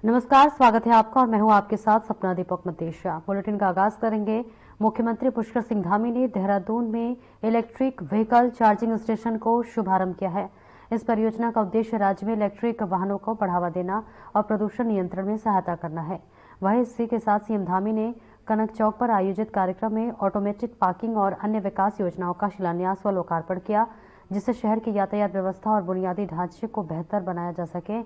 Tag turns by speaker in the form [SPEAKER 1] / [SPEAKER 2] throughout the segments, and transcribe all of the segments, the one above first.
[SPEAKER 1] नमस्कार, स्वागत है आपका और मैं हूं आपके साथ सपना दीपक मतेशिया। बुलेटिन का आगाज करेंगे। मुख्यमंत्री पुष्कर सिंह धामी ने देहरादून में इलेक्ट्रिक व्हीकल चार्जिंग स्टेशन को शुभारंभ किया है। इस परियोजना का उद्देश्य राज्य में इलेक्ट्रिक वाहनों को बढ़ावा देना और प्रदूषण नियंत्रण में सहायता करना है। वहीं इसी के साथ सीएम धामी ने कनक चौक पर आयोजित कार्यक्रम में ऑटोमेटेड पार्किंग और अन्य विकास योजनाओं का शिलान्यास व लोकार्पण किया, जिससे शहर की यातायात व्यवस्था और बुनियादी ढांचे को बेहतर बनाया जा सके।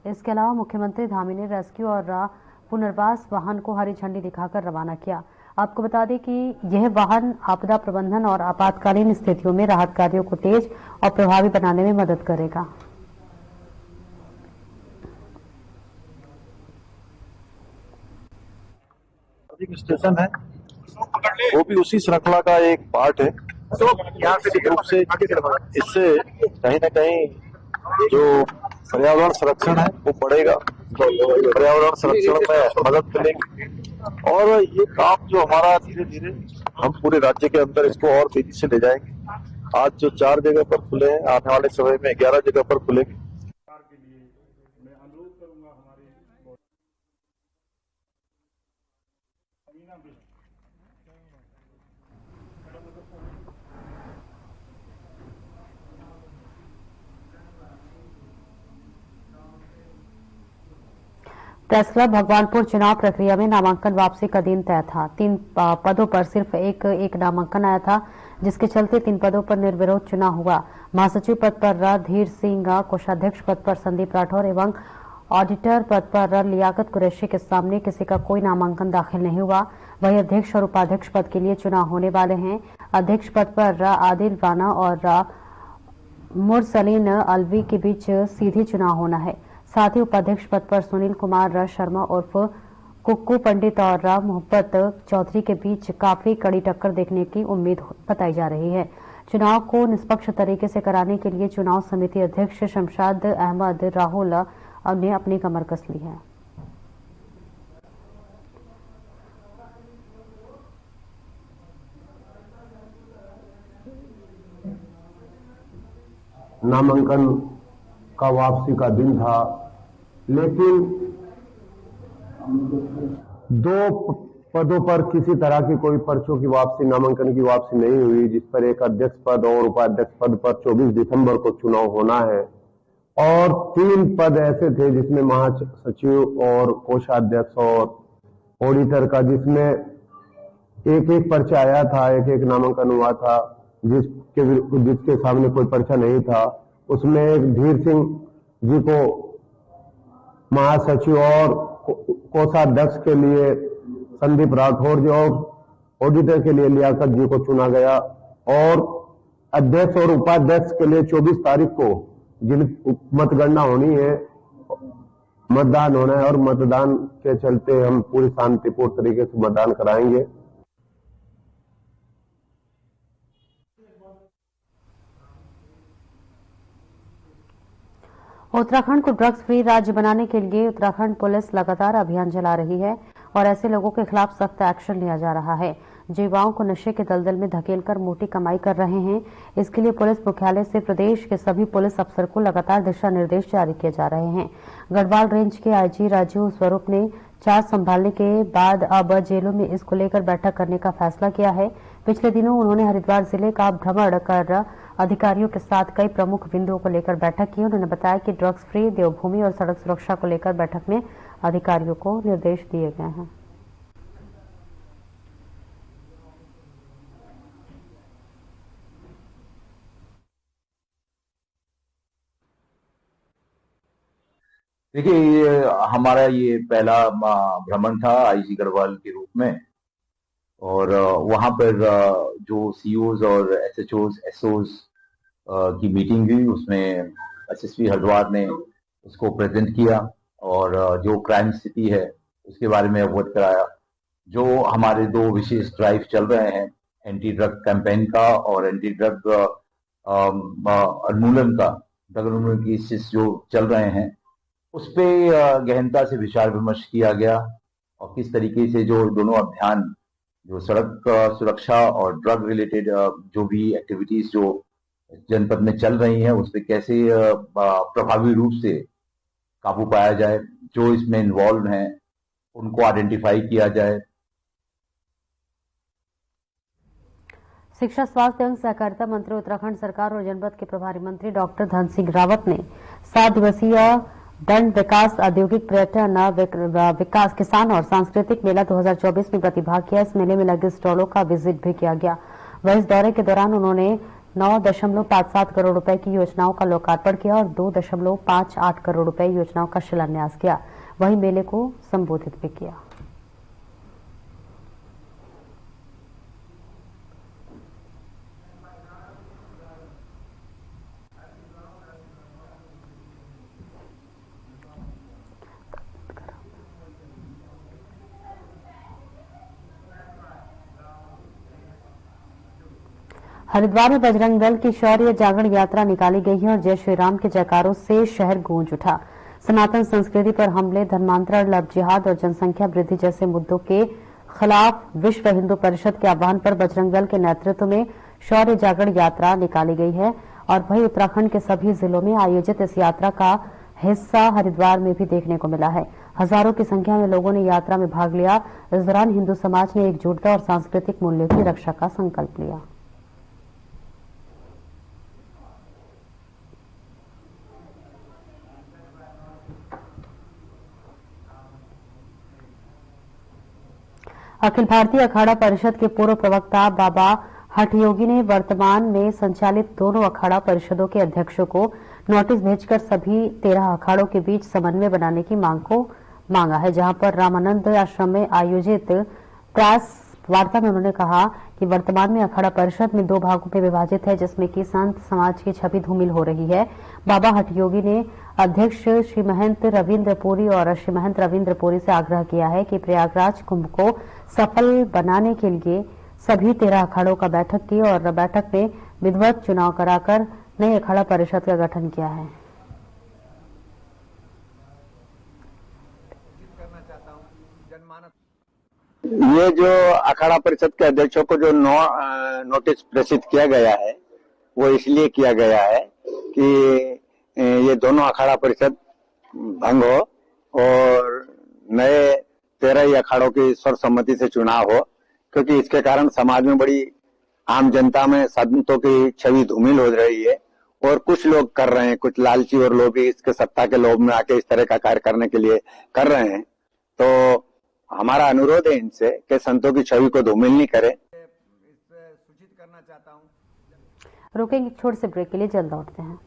[SPEAKER 1] इसके अलावा मुख्यमंत्री धामी ने रेस्क्यू और पुनर्वास वाहन को हरी झंडी दिखाकर रवाना किया। आपको बता दें कि यह वाहन आपदा प्रबंधन और आपातकालीन स्थितियों में राहत कार्यों को तेज और प्रभावी बनाने में मदद करेगा।
[SPEAKER 2] स्टेशन है वो भी उसी श्रृंखला का एक पार्ट है। तो यहाँ से रूप से इससे कहीं न कहीं जो पर्यावरण संरक्षण है वो बढ़ेगा, पर्यावरण संरक्षण में मदद मिलेगी और ये काम जो हमारा धीरे धीरे हम पूरे राज्य के अंदर इसको और तेजी से ले जाएंगे। आज जो 4 जगह पर खुले हैं, आने वाले समय में 11 जगह पर खुलेंगे।
[SPEAKER 1] प्रेस क्लब भगवानपुर चुनाव प्रक्रिया में नामांकन वापसी का दिन तय था। 3 पदों पर सिर्फ एक नामांकन आया था, जिसके चलते 3 पदों पर निर्विरोध चुनाव हुआ। महासचिव पद पर धीर सिंह, कोषाध्यक्ष पद पर संदीप राठौर एवं ऑडिटर पद पर लियाकत कुरैशी के सामने किसी का कोई नामांकन दाखिल नहीं हुआ। वहीं अध्यक्ष और उपाध्यक्ष पद के लिए चुनाव होने वाले हैं। अध्यक्ष पद पर आदिल राना और मुरसलीन अलवी के बीच सीधी चुनाव होना है। साथ ही उपाध्यक्ष पद पर सुनील कुमार शर्मा उर्फ कुक्कू पंडित और मोहब्बत चौधरी के बीच काफी कड़ी टक्कर देखने की उम्मीद बताई जा रही है। चुनाव को निष्पक्ष तरीके से कराने के लिए चुनाव समिति अध्यक्ष शमशाद अहमद राहुल ने अपनी कमर कस ली है।
[SPEAKER 3] नामांकन का वापसी का दिन था, लेकिन 2 पदों पर किसी तरह की कोई पर्चों की वापसी, नामांकन की वापसी नहीं हुई, जिस पर एक अध्यक्ष पद और उपाध्यक्ष पद पर 24 दिसंबर को चुनाव होना है और 3 पद ऐसे थे जिसमें महासचिव और कोषाध्यक्ष और ऑडिटर का, जिसमें एक पर्चा आया था, एक नामांकन हुआ था, जिसके सामने कोई पर्चा नहीं था। उसमें एक धीर सिंह जी को महासचिव और कोषाध्यक्ष के लिए संदीप राठौर जी और ऑडिटर के लिए लियाकत जी को चुना गया और अध्यक्ष और उपाध्यक्ष के लिए 24 तारीख को जिन मतगणना होनी है, मतदान होना है और मतदान के चलते हम पूरी शांतिपूर्ण तरीके से मतदान कराएंगे।
[SPEAKER 1] उत्तराखंड को ड्रग्स फ्री राज्य बनाने के लिए उत्तराखंड पुलिस लगातार अभियान चला रही है और ऐसे लोगों के खिलाफ सख्त एक्शन लिया जा रहा है जो युवाओं को नशे के दलदल में धकेलकर मोटी कमाई कर रहे हैं। इसके लिए पुलिस मुख्यालय से प्रदेश के सभी पुलिस अफसर को लगातार दिशा निर्देश जारी किए जा रहे हैं। गढ़वाल रेंज के आईजी राजीव स्वरूप ने चार्ज संभालने के बाद अब जेलों में इसको लेकर बैठक करने का फैसला किया है। पिछले दिनों उन्होंने हरिद्वार जिले का भ्रमण कर अधिकारियों के साथ कई प्रमुख बिंदुओं को लेकर बैठक की। उन्होंने बताया कि ड्रग्स फ्री देवभूमि और सड़क सुरक्षा को लेकर बैठक में अधिकारियों को निर्देश दिए गए हैं।
[SPEAKER 4] देखिए, ये हमारा ये पहला भ्रमण था आईजी गढ़वाल के रूप में और वहां पर जो सीओज और एसएचओज एसओज की मीटिंग हुई, उसमें एसएसपी हरिद्वार ने उसको प्रेजेंट किया और जो क्राइम स्थिति है उसके बारे में अवगत कराया। जो हमारे 2 विशेष ड्राइव चल रहे हैं, एंटी ड्रग कैंपेन का और एंटी ड्रग उन्मूलन का, ड्रग उन्मूलन की जो चल रहे हैं, उस पे गहनता से विचार विमर्श किया गया और किस तरीके से जो दोनों अभियान, जो सड़क सुरक्षा और ड्रग रिलेटेड जो भी एक्टिविटीज जो जनपद में चल रही हैं, उस पर कैसे प्रभावी रूप से काबू पाया जाए, जो इसमें इन्वॉल्व हैं उनको आइडेंटिफाई किया जाए।
[SPEAKER 1] शिक्षा, स्वास्थ्य एवं सहकारिता मंत्री उत्तराखंड सरकार और जनपद के प्रभारी मंत्री डॉक्टर धन सिंह रावत ने 7 दिवसीय दंड विकास औद्योगिक पर्यटन विकास किसान और सांस्कृतिक मेला 2024 में प्रतिभाग किया। इस मेले में लगे स्टॉलों का विजिट भी किया गया। वह इस दौरे के दौरान उन्होंने 9.57 करोड़ रुपए की योजनाओं का लोकार्पण किया और 2.58 करोड़ रुपए योजनाओं का शिलान्यास किया। वहीं मेले को संबोधित भी किया। हरिद्वार में बजरंग दल की शौर्य जागरण यात्रा निकाली गई है और जय श्री राम के जयकारों से शहर गूंज उठा। सनातन संस्कृति पर हमले, धर्मांतरण, लव जिहाद और जनसंख्या वृद्धि जैसे मुद्दों के खिलाफ विश्व हिंदू परिषद के आह्वान पर बजरंग दल के नेतृत्व में शौर्य जागरण यात्रा निकाली गई है और वहीं उत्तराखंड के सभी जिलों में आयोजित इस यात्रा का हिस्सा हरिद्वार में भी देखने को मिला है। हजारों की संख्या में लोगों ने यात्रा में भाग लिया। इस दौरान हिंदू समाज ने एकजुटता और सांस्कृतिक मूल्यों की रक्षा का संकल्प लिया। अखिल भारतीय अखाड़ा परिषद के पूर्व प्रवक्ता बाबा हठयोगी ने वर्तमान में संचालित दोनों अखाड़ा परिषदों के अध्यक्षों को नोटिस भेजकर सभी 13 अखाड़ों के बीच समन्वय बनाने की मांगा है। जहां पर रामानंद आश्रम में आयोजित प्रेस वार्ता में उन्होंने कहा कि वर्तमान में अखाड़ा परिषद में 2 भागों में विभाजित है, जिसमें कि संत समाज की छवि धूमिल हो रही है। बाबा हठयोगी ने अध्यक्ष श्री महंत रविंद्र पुरी और श्री महंत रविंद्र पुरी से आग्रह किया है कि प्रयागराज कुंभ को सफल बनाने के लिए सभी 13 अखाड़ों का बैठक की और बैठक में विधिवत चुनाव कराकर नई अखाड़ा परिषद का गठन किया है।
[SPEAKER 5] ये जो अखाड़ा परिषद के अध्यक्षों को जो नोटिस प्रेषित किया गया है वो इसलिए किया गया है कि ये दोनों अखाड़ा परिषद भंग हो और नए 13 ही अखाड़ों की सर्वसम्मति से चुनाव हो, क्योंकि इसके कारण समाज में बड़ी आम जनता में संतों की छवि धूमिल हो रही है और कुछ लोग कर रहे हैं, कुछ लालची और लोभी इसके सत्ता के लोभ में आके इस तरह का कार्य करने के लिए कर रहे हैं। तो हमारा अनुरोध है इनसे कि संतों की छवि को धूमिल नहीं करें।
[SPEAKER 6] सूचित करना चाहता हूं।
[SPEAKER 1] रुकेंगे छोटे से ब्रेक के लिए, जल्द लौटते हैं।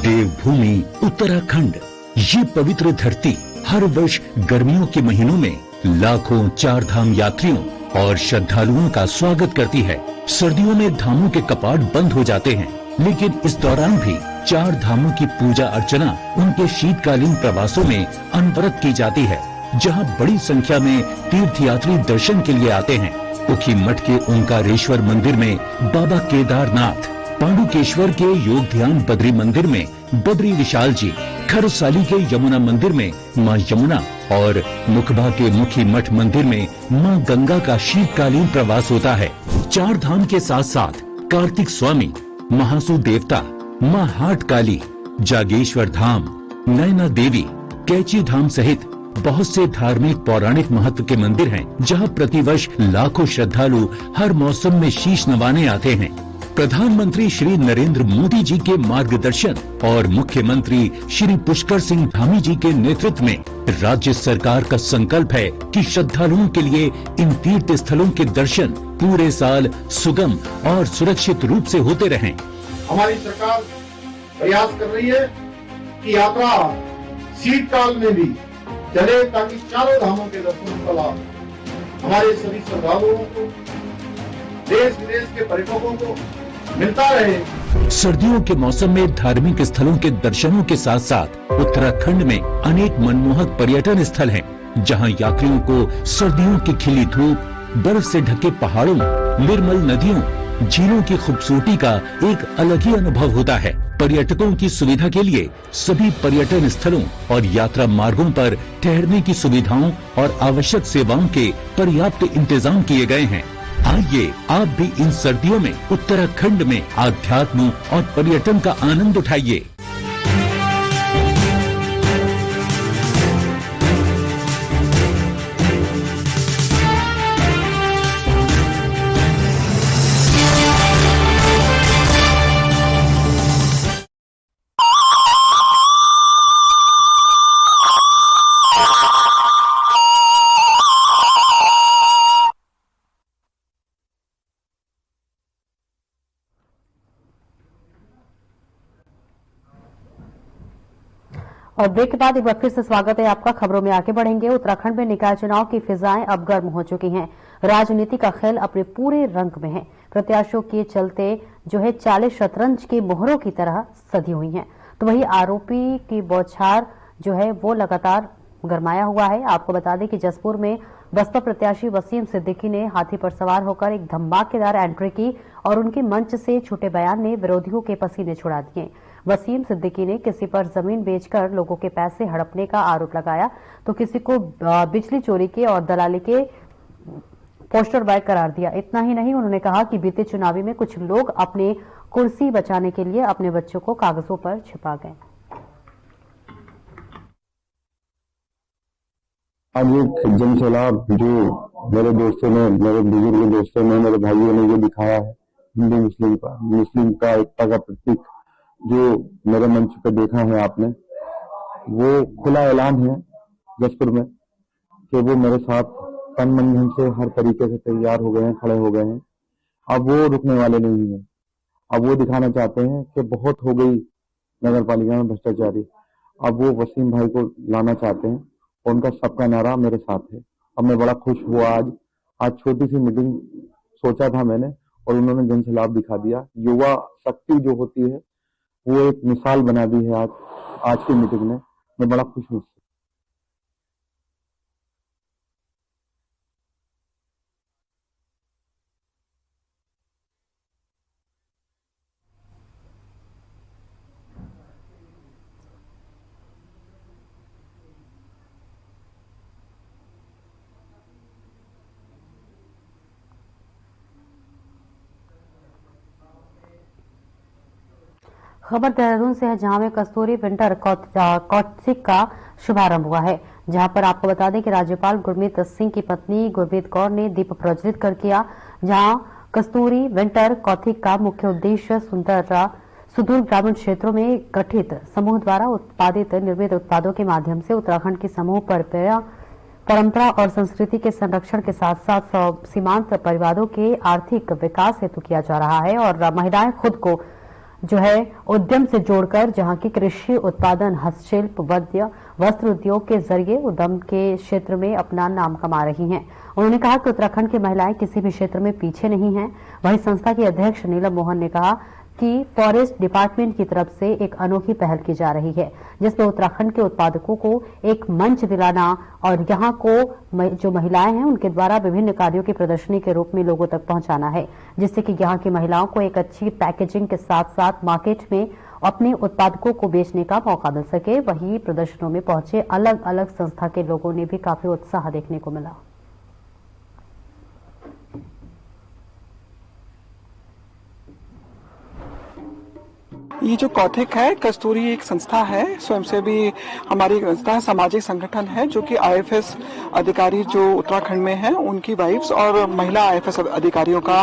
[SPEAKER 7] देवभूमि उत्तराखंड, ये पवित्र धरती हर वर्ष गर्मियों के महीनों में लाखों 4 धाम यात्रियों और श्रद्धालुओं का स्वागत करती है। सर्दियों में धामों के कपाट बंद हो जाते हैं, लेकिन इस दौरान भी 4 धामों की पूजा अर्चना उनके शीतकालीन प्रवासों में अनवरत की जाती है, जहां बड़ी संख्या में तीर्थयात्री दर्शन के लिए आते हैं। उखी मठ के ओंकारेश्वर मंदिर में बाबा केदारनाथ, पांडुकेश्वर के योग ध्यान बद्री मंदिर में बद्री विशाल जी, खरसाली के यमुना मंदिर में मां यमुना और मुखबा के मुखी मठ मंदिर में मां गंगा का शीतकालीन प्रवास होता है। 4 धाम के साथ साथ कार्तिक स्वामी, महासु देवता, मां हाट काली, जागेश्वर धाम, नैना देवी, कैची धाम सहित बहुत से धार्मिक पौराणिक महत्व के मंदिर हैं, जहां प्रतिवर्ष लाखों श्रद्धालु हर मौसम में शीश नवाने आते हैं। प्रधानमंत्री श्री नरेंद्र मोदी जी के मार्गदर्शन और मुख्यमंत्री श्री पुष्कर सिंह धामी जी के नेतृत्व में राज्य सरकार का संकल्प है कि श्रद्धालुओं के लिए इन तीर्थ स्थलों के दर्शन पूरे साल सुगम और सुरक्षित रूप से होते रहें।
[SPEAKER 8] हमारी सरकार प्रयास कर रही है कि यात्रा शीतकाल में भी चले, ताकि चारों धामों के दर्शन का लाभ हमारे सभी श्रद्धालुओं को, देश विदेश के पर्यटकों को मिलता रहे।
[SPEAKER 7] सर्दियों के मौसम में धार्मिक स्थलों के दर्शनों के साथ साथ उत्तराखंड में अनेक मनमोहक पर्यटन स्थल हैं, जहां यात्रियों को सर्दियों की खिली धूप, बर्फ से ढके पहाड़ों, निर्मल नदियों, झीलों की खूबसूरती का एक अलग ही अनुभव होता है। पर्यटकों की सुविधा के लिए सभी पर्यटन स्थलों और यात्रा मार्गों पर ठहरने की सुविधाओं और आवश्यक सेवाओं के पर्याप्त इंतजाम किए गए हैं। आइए आप भी इन सर्दियों में उत्तराखंड में आध्यात्म और पर्यटन का आनंद उठाइए।
[SPEAKER 1] और ब्रेक के बाद एक बार फिर से स्वागत है आपका। खबरों में आगे बढ़ेंगे। उत्तराखंड में निकाय चुनाव की फिजाएं अब गर्म हो चुकी हैं। राजनीति का खेल अपने पूरे रंग में है। प्रत्याशियों के चलते जो है चाले शतरंज के मोहरों की तरह सधी हुई हैं। तो वही आरोपी की बौछार जो है वो लगातार गरमाया हुआ है। आपको बता दें कि जसपुर में बसपा प्रत्याशी वसीम सिद्दीकी ने हाथी पर सवार होकर एक धमाकेदार एंट्री की और उनके मंच से छूटे बयान ने विरोधियों के पसीने छुड़ा दिए। वसीम सिद्दीकी ने किसी पर जमीन बेचकर लोगों के पैसे हड़पने का आरोप लगाया तो किसी को बिजली चोरी के और दलाली के पोस्टर बॉय करार दिया। इतना ही नहीं, उन्होंने कहा कि बीते चुनावी में कुछ लोग अपने कुर्सी बचाने के लिए अपने बच्चों को कागजों पर छिपा गए।
[SPEAKER 3] आज एक जनसैलाब जो मेरे दोस्तों ने, मेरे बुजुर्ग दोस्तों ने, मेरे भाइयों ने जो दिखाया है हिंदू मुस्लिम का एकता का प्रतीक जो मेरे मंच पे देखा है आपने, वो खुला ऐलान है जसपुर में कि वो मेरे साथ तन मन धन से हर तरीके से तैयार हो गए हैं, खड़े हो गए हैं। अब वो रुकने वाले नहीं है। अब वो दिखाना चाहते हैं कि बहुत हो गई नगर पालिका में भ्रष्टाचारी। अब वो वसीम भाई को लाना चाहते हैं और उनका सबका नारा मेरे साथ है। अब मैं बड़ा खुश हुआ। आज छोटी सी मीटिंग सोचा था मैंने और उन्होंने जनसैलाब दिखा दिया। युवा शक्ति जो होती है वो एक मिसाल बना दी है आज की मीटिंग में। मैं बड़ा खुश हूँ।
[SPEAKER 1] खबर देहरादून से है, जहां में कस्तूरी विंटर कौत्सिक का शुभारंभ हुआ है। जहां पर आपको बता दें कि राज्यपाल गुरमीत सिंह की पत्नी गुरमीत कौर ने दीप प्रज्वलित कर किया। जहां कस्तूरी विंटर कौथिक का मुख्य उद्देश्य सुदूर ग्रामीण क्षेत्रों में गठित समूह द्वारा उत्पादित निर्मित उत्पादों के माध्यम से उत्तराखंड की समूह परंपरा और संस्कृति के संरक्षण के साथ साथ सीमांत परिवारों के आर्थिक विकास हेतु किया जा रहा है। और महिलाएं खुद को जो है उद्यम से जोड़कर जहां की कृषि उत्पादन, हस्तशिल्प, वस्त्र उद्योग के जरिए उद्यम के क्षेत्र में अपना नाम कमा रही हैं। उन्होंने कहा कि उत्तराखंड की महिलाएं किसी भी क्षेत्र में पीछे नहीं हैं। वहीं संस्था के अध्यक्ष नीलम मोहन ने कहा कि फॉरेस्ट डिपार्टमेंट की तरफ से एक अनोखी पहल की जा रही है, जिसमें उत्तराखंड के उत्पादकों को एक मंच दिलाना और यहाँ को जो महिलाएं हैं उनके द्वारा विभिन्न कार्यों की प्रदर्शनी के रूप में लोगों तक पहुंचाना है, जिससे कि यहाँ की महिलाओं को एक अच्छी पैकेजिंग के साथ साथ मार्केट में अपने उत्पादकों को बेचने का मौका मिल सके। वहीं प्रदर्शनों में पहुंचे अलग अलग संस्था के लोगों ने भी काफी उत्साह देखने को मिला।
[SPEAKER 9] ये जो कौथिक है, कस्तूरी एक संस्था है, स्वयंसेवी हमारी संस्था है, सामाजिक संगठन है, जो कि आईएफएस अधिकारी जो उत्तराखंड में हैं उनकी वाइफ्स और महिला आईएफएस अधिकारियों का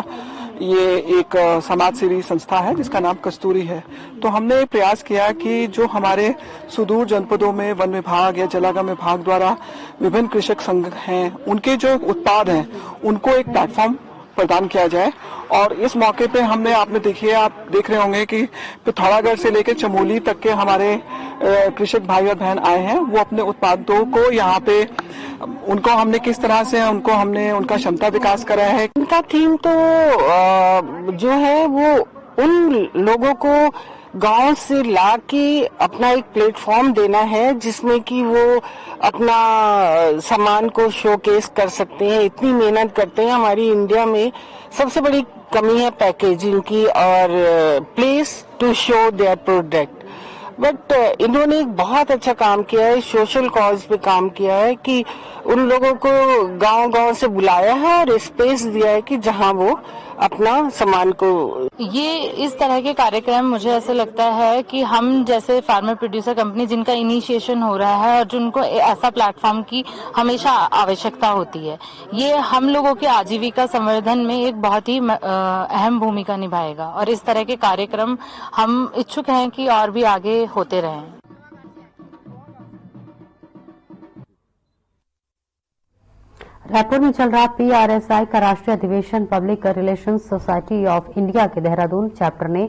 [SPEAKER 9] ये एक समाज सेवी संस्था है जिसका नाम कस्तूरी है। तो हमने प्रयास किया कि जो हमारे सुदूर जनपदों में वन विभाग या जलागम विभाग द्वारा विभिन्न कृषक संघ हैं, उनके जो उत्पाद हैं उनको एक प्लेटफॉर्म प्रदान किया जाए। और इस मौके पे हमने, आपने देखिए, आप देख रहे होंगे कि पिथौरागढ़ से लेकर चमोली तक के हमारे कृषक भाई और बहन आए हैं। वो अपने उत्पादों को यहाँ पे उनको हमने किस तरह से उनका क्षमता विकास करा है।
[SPEAKER 10] उनका थीम तो जो है वो उन लोगों को गांव से लाके अपना एक प्लेटफॉर्म देना है जिसमें कि वो अपना सामान को शोकेस कर सकते हैं। इतनी मेहनत करते हैं। हमारी इंडिया में सबसे बड़ी कमी है पैकेजिंग की और place to show their product. But इन्होंने एक बहुत अच्छा काम किया है, सोशल कॉज पे काम किया है कि उन लोगों को गांव-गांव से बुलाया है और स्पेस दिया है कि जहां वो अपना सामान को।
[SPEAKER 11] ये इस तरह के कार्यक्रम मुझे ऐसे लगता है कि हम जैसे फार्मर प्रोड्यूसर कंपनी जिनका इनिशिएशन हो रहा है और जिनको ऐसा प्लेटफॉर्म की हमेशा आवश्यकता होती है, ये हम लोगों के आजीविका संवर्धन में एक बहुत ही अहम भूमिका निभाएगा और इस तरह के कार्यक्रम हम इच्छुक हैं कि और भी आगे होते रहें।
[SPEAKER 1] रायपुर में चल रहा PRSI का राष्ट्रीय अधिवेशन public relations society of India के देहरादून चैप्टर ने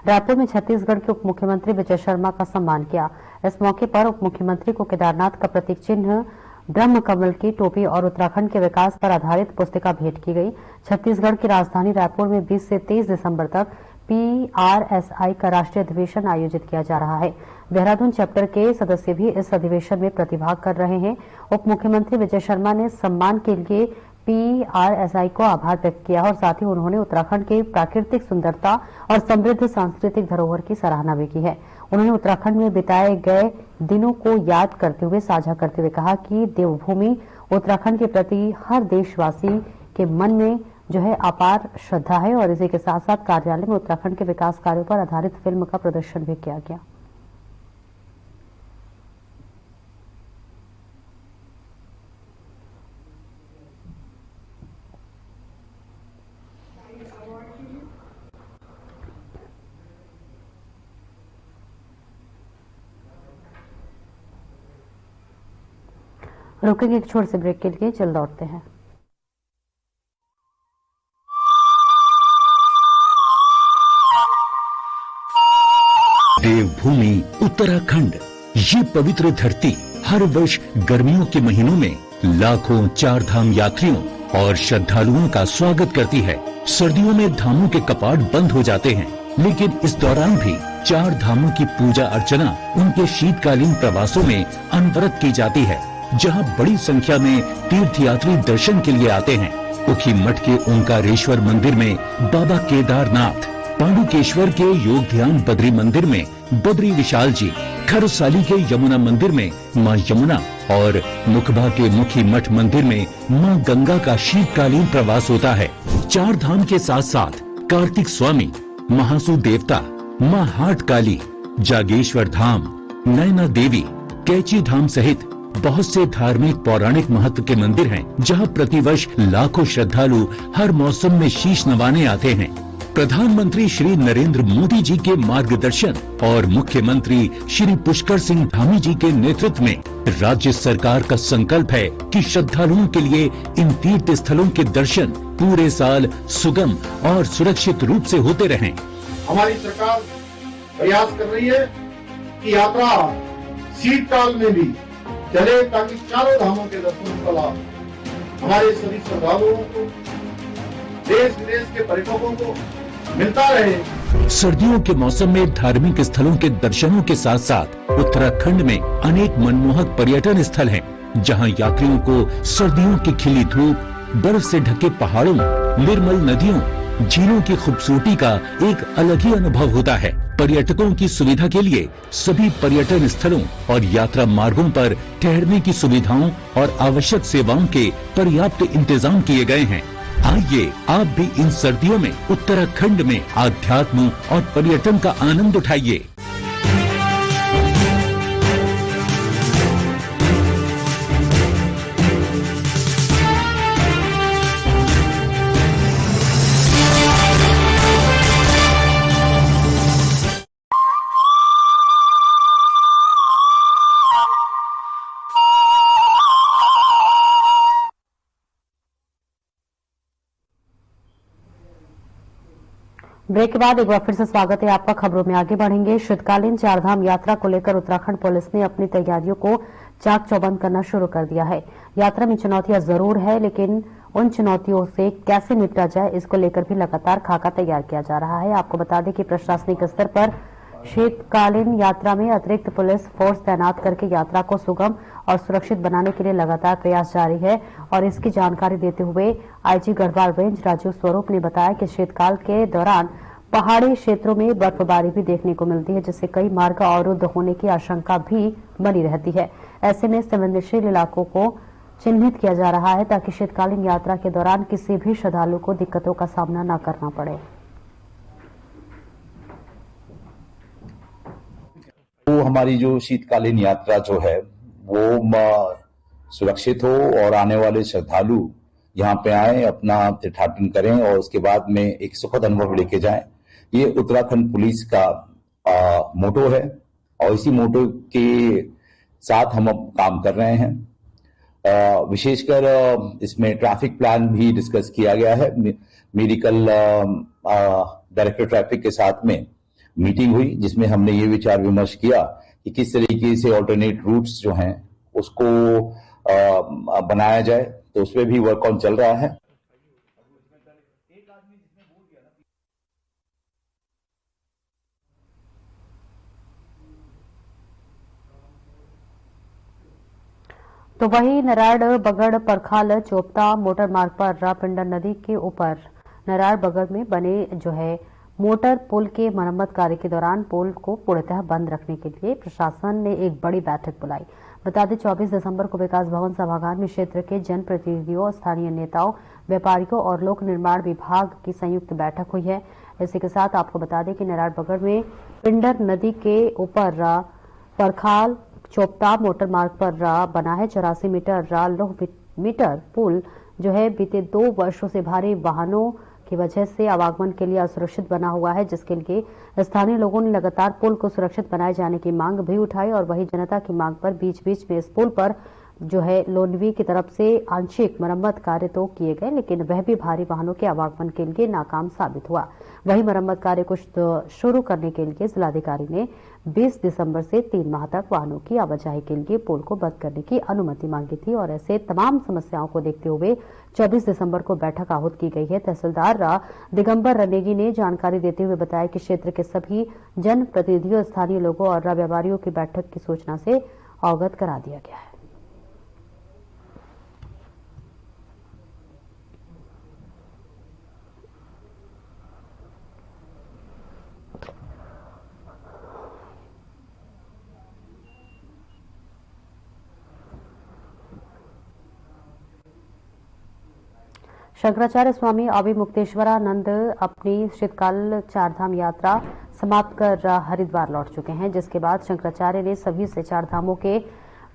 [SPEAKER 1] रायपुर में छत्तीसगढ़ के उप मुख्यमंत्री विजय शर्मा का सम्मान किया। इस मौके पर उप मुख्यमंत्री को केदारनाथ का प्रतीक चिन्ह, ब्रह्म कमल की टोपी और उत्तराखंड के विकास पर आधारित पुस्तिका भेंट की गई। छत्तीसगढ़ की राजधानी रायपुर में 20 से 23 दिसंबर तक PRSI का राष्ट्रीय अधिवेशन आयोजित किया जा रहा है। देहरादून चैप्टर के सदस्य भी इस अधिवेशन में प्रतिभाग कर रहे हैं। उप मुख्यमंत्री विजय शर्मा ने सम्मान के लिए PRSI को आभार व्यक्त किया और साथ ही उन्होंने उत्तराखंड के प्राकृतिक सुंदरता और समृद्ध सांस्कृतिक धरोहर की सराहना भी की है। उन्होंने उत्तराखंड में बिताए गए दिनों को याद करते हुए, साझा करते हुए कहा कि देवभूमि उत्तराखंड के प्रति हर देशवासी के मन में जो है अपार श्रद्धा है और इसी के साथ साथ कार्यालय में उत्तराखंड के विकास कार्यों पर आधारित फिल्म का प्रदर्शन भी किया गया। रुकेंगे एक छोटे से ब्रेक के लिए, चल दौड़ते हैं।
[SPEAKER 7] देवभूमि उत्तराखंड, ये पवित्र धरती हर वर्ष गर्मियों के महीनों में लाखों चार धाम यात्रियों और श्रद्धालुओं का स्वागत करती है। सर्दियों में धामों के कपाट बंद हो जाते हैं, लेकिन इस दौरान भी चार धामों की पूजा अर्चना उनके शीतकालीन प्रवासों में अनवरत की जाती है, जहां बड़ी संख्या में तीर्थयात्री दर्शन के लिए आते हैं। उखी मठ के ओंकारेश्वर मंदिर में बाबा केदारनाथ, पांडुकेश्वर के योग ध्यान बद्री मंदिर में बद्री विशाल जी, खरसाली के यमुना मंदिर में मां यमुना और मुखबा के मुखी मठ मंदिर में मां गंगा का शीतकालीन प्रवास होता है। चार धाम के साथ साथ कार्तिक स्वामी, महासु देवता, मां हाट काली, जागेश्वर धाम, नैना देवी, कैची धाम सहित बहुत से धार्मिक पौराणिक महत्व के मंदिर हैं, जहां प्रतिवर्ष लाखों श्रद्धालु हर मौसम में शीश नवाने आते हैं। प्रधानमंत्री श्री नरेंद्र मोदी जी के मार्गदर्शन और मुख्यमंत्री श्री पुष्कर सिंह धामी जी के नेतृत्व में राज्य सरकार का संकल्प है कि श्रद्धालुओं के लिए इन तीर्थ स्थलों के दर्शन पूरे साल सुगम और सुरक्षित रूप से होते रहें।
[SPEAKER 8] हमारी सरकार प्रयास कर रही है कि यात्रा शीतकाल में भी चले, ताकि चारों धामों के दर्शन का लाभ हमारे सभी श्रद्धालुओं को, देश विदेश के पर्यटकों को मिलता रहे।
[SPEAKER 7] सर्दियों के मौसम में धार्मिक स्थलों के दर्शनों के साथ साथ उत्तराखंड में अनेक मनमोहक पर्यटन स्थल हैं, जहां यात्रियों को सर्दियों की खिली धूप, बर्फ से ढके पहाड़ों, निर्मल नदियों, झीलों की खूबसूरती का एक अलग ही अनुभव होता है। पर्यटकों की सुविधा के लिए सभी पर्यटन स्थलों और यात्रा मार्गों पर ठहरने की सुविधाओं और आवश्यक सेवाओं के पर्याप्त इंतजाम किए गए हैं। आइए आप भी इन सर्दियों में उत्तराखंड में आध्यात्म और पर्यटन का आनंद उठाइए।
[SPEAKER 1] ब्रेक के बाद एक बार फिर से स्वागत है आपका। खबरों में आगे बढ़ेंगे। शीतकालीन चारधाम यात्रा को लेकर उत्तराखंड पुलिस ने अपनी तैयारियों को चाक चौबंद करना शुरू कर दिया है। यात्रा में चुनौतियां जरूर है, लेकिन उन चुनौतियों से कैसे निपटा जाए, इसको लेकर भी लगातार खाका तैयार किया जा रहा है। आपको बता दें कि प्रशासनिक स्तर पर शीतकालीन यात्रा में अतिरिक्त पुलिस फोर्स तैनात करके यात्रा को सुगम और सुरक्षित बनाने के लिए लगातार प्रयास जारी है। और इसकी जानकारी देते हुए आईजी गढ़वाल रेंज राजीव स्वरूप ने बताया कि शीतकाल के दौरान पहाड़ी क्षेत्रों में बर्फबारी भी देखने को मिलती है, जिससे कई मार्ग अवरुद्ध होने की आशंका भी बनी रहती है। ऐसे में संवेदनशील इलाकों को चिन्हित किया जा रहा है ताकि शीतकालीन यात्रा के दौरान किसी भी श्रद्धालु को दिक्कतों का सामना न करना पड़े।
[SPEAKER 4] तो हमारी जो शीतकालीन यात्रा जो है वो सुरक्षित हो और आने वाले श्रद्धालु यहाँ पे आए, अपना तीर्थाटन करें और उसके बाद में एक सुखद अनुभव लेके जाएं। ये उत्तराखंड पुलिस का मोटो है और इसी मोटो के साथ हम अब काम कर रहे हैं। विशेषकर इसमें ट्रैफिक प्लान भी डिस्कस किया गया है। मेरी कल डायरेक्टर ट्रैफिक के साथ में मीटिंग हुई, जिसमें हमने ये विचार विमर्श किया कि किस तरीके से ऑल्टरनेट रूट्स जो हैं उसको बनाया जाए, तो उसमें भी वर्क ऑन चल रहा है।
[SPEAKER 1] तो वहीं नराड़ बगड़ परखाल चोपता मोटर मार्ग पर पिंडर नदी के ऊपर नराड़ बगड़ में बने जो है मोटर पुल के मरम्मत कार्य के दौरान पुल को पूर्णतः बंद रखने के लिए प्रशासन ने एक बड़ी बैठक बुलाई। बता दें 24 दिसंबर को विकास भवन सभागार में क्षेत्र के जनप्रतिनिधियों, स्थानीय नेताओं, व्यापारियों और लोक निर्माण विभाग की संयुक्त बैठक हुई है। इसी के साथ आपको बता दें कि नराड़ बगड़ में पिंडर नदी के ऊपर परखाल चोपता मोटर मार्ग पर बना है 84 मीटर पुल जो है बीते 2 वर्षों से भारी वाहनों की वजह से आवागमन के लिए असुरक्षित बना हुआ है, जिसके लिए स्थानीय लोगों ने लगातार पुल को सुरक्षित बनाए जाने की मांग भी उठाई। और वही जनता की मांग पर बीच बीच में इस पुल पर जो है लोनवी की तरफ से आंशिक मरम्मत कार्य तो किए गए, लेकिन वह भी भारी वाहनों के आवागमन के लिए नाकाम साबित हुआ। वही मरम्मत कार्य को शुरू करने के लिए जिलाधिकारी ने 20 दिसंबर से 3 माह तक वाहनों की आवाजाही के लिए पुल को बंद करने की अनुमति मांगी थी। और ऐसे तमाम समस्याओं को देखते हुए 24 दिसंबर को बैठक आहूत की गई है। तहसीलदार दिगंबर रनेगी ने जानकारी देते हुए बताया कि क्षेत्र के सभी जनप्रतिनिधियों, स्थानीय लोगों और व्यापारियों की बैठक की सूचना से अवगत करा दिया गया है। शंकराचार्य स्वामी अभिमुक्तेश्वरानंद अपनी शीतकाल चारधाम यात्रा समाप्त कर हरिद्वार लौट चुके हैं, जिसके बाद शंकराचार्य ने सभी से चारधामों के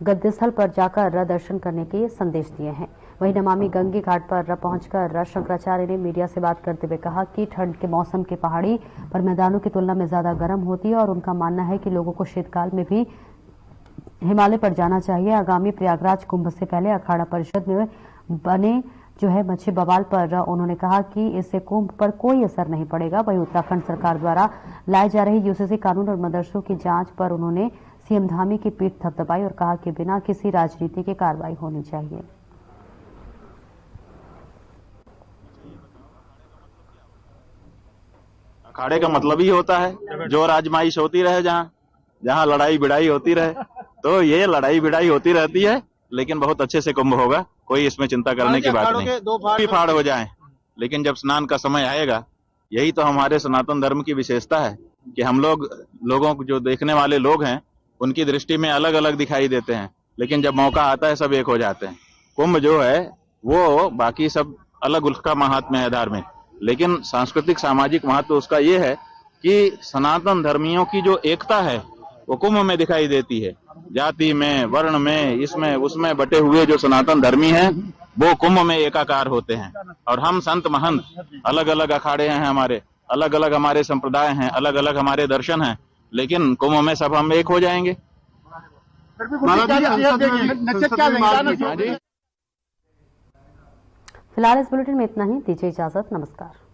[SPEAKER 1] गद्यस्थल पर जाकर दर्शन करने के संदेश दिए हैं। वहीं नमामि गंगे घाट पर पहुंचकर शंकराचार्य ने मीडिया से बात करते हुए कहा कि ठंड के मौसम के पहाड़ी पर मैदानों की तुलना में ज्यादा गर्म होती है और उनका मानना है कि लोगों को शीतकाल में भी हिमालय पर जाना चाहिए। आगामी प्रयागराज कुंभ से पहले अखाड़ा परिषद में बने जो है मच्छी बवाल पर उन्होंने कहा कि इससे कुंभ पर कोई असर नहीं पड़ेगा। वहीं उत्तराखंड सरकार द्वारा लाए जा रही यूसीसी कानून और मदरसों की जांच पर उन्होंने सीएम धामी की पीठ थपथपाई और कहा कि बिना किसी राजनीति की कार्रवाई होनी चाहिए।
[SPEAKER 12] अखाड़े का मतलब ही होता है जो राजमाइश होती रहे, जहाँ लड़ाई भिड़ाई होती रहे, तो ये लड़ाई भिड़ाई होती रहती है, लेकिन बहुत अच्छे से कुंभ होगा, कोई इसमें चिंता करने की बात नहीं। 2 फाड़ हो जाएं, लेकिन जब स्नान का समय आएगा, यही तो हमारे सनातन धर्म की विशेषता है कि हम लोगों को जो देखने वाले लोग हैं उनकी दृष्टि में अलग अलग दिखाई देते हैं, लेकिन जब मौका आता है सब एक हो जाते हैं। कुंभ जो है वो बाकी सब अलग उसका महात्म्य है धार्मिक, लेकिन सांस्कृतिक सामाजिक महत्व उसका ये है कि सनातन धर्मियों की जो एकता है वो कुंभ में दिखाई देती है। जाति में, वर्ण में, इसमें उसमें बटे हुए जो सनातन धर्मी हैं वो कुंभ में एकाकार होते हैं। और हम संत महंत अलग अलग अखाड़े हैं, हमारे अलग अलग हमारे संप्रदाय हैं, अलग अलग हमारे दर्शन हैं, लेकिन कुंभ में सब हम एक हो जाएंगे।
[SPEAKER 1] फिलहाल इस बुलेटिन में इतना ही। दीजिए इजाजत। नमस्कार।